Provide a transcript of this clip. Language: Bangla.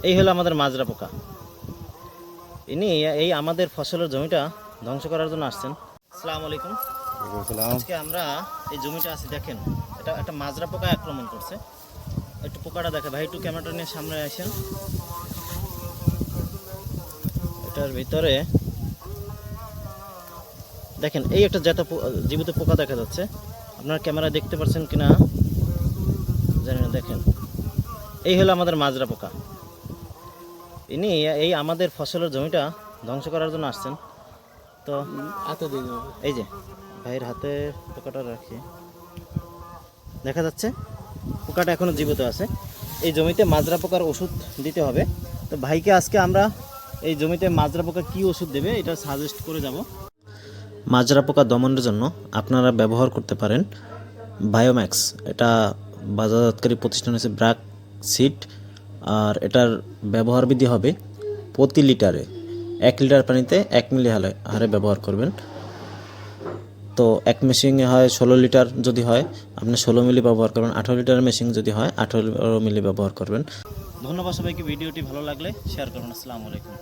এই হলো আমাদের মাজরা পোকা। ইনি এই আমাদের ফসলের জমিটা ধ্বংস করার জন্য আসছেন। আসসালামু আলাইকুম। আজকে আমরা এই জমিটা আছি, দেখেন এটা একটা মাজরা পোকা আক্রমণ করছে। একটু পোকাটা দেখে ভাই, একটু ক্যামেরাটা নিয়ে সামনে আসেন। এটার ভিতরে দেখেন এই একটা জীবিত পোকা দেখা যাচ্ছে। আপনার ক্যামেরা দেখতে পাচ্ছেন কিনা জানি না। দেখেন এই হলো আমাদের মাজরা পোকা। ইনি এই আমাদের ফসলের জমিটা ধ্বংস করার জন্য আসছেন। তো এই যে ভাইয়ের হাতে পোকাটা রাখি, দেখা যাচ্ছে পোকাটা এখনো জীবিত আছে। এই জমিতে মাজরা পোকার ওষুধ দিতে হবে। তো ভাইকে আজকে আমরা এই জমিতে মাজরা পোকা কী ওষুধ দেবে এটা সাজেস্ট করে যাব। মাজরা পোকা দমনের জন্য আপনারা ব্যবহার করতে পারেন বায়োম্যাক্স। এটা বাজারজাতকারী প্রতিষ্ঠান হচ্ছে ব্র্যাক সিড। আর এটার ব্যবহার বিধি হবে প্রতি লিটারে 1 লিটার পানিতে 1 মিলি হারে ব্যবহার করবেন। তো এক মেশিনে হয় 16 লিটার, যদি হয় আপনি 16 মিলি ব্যবহার করবেন। 18 লিটার মেশিন যদি হয় 18 মিলি ব্যবহার করবেন। ধন্যবাদ সবাইকে। ভিডিওটি ভালো লাগলে শেয়ার করুন। আসসালামু আলাইকুম।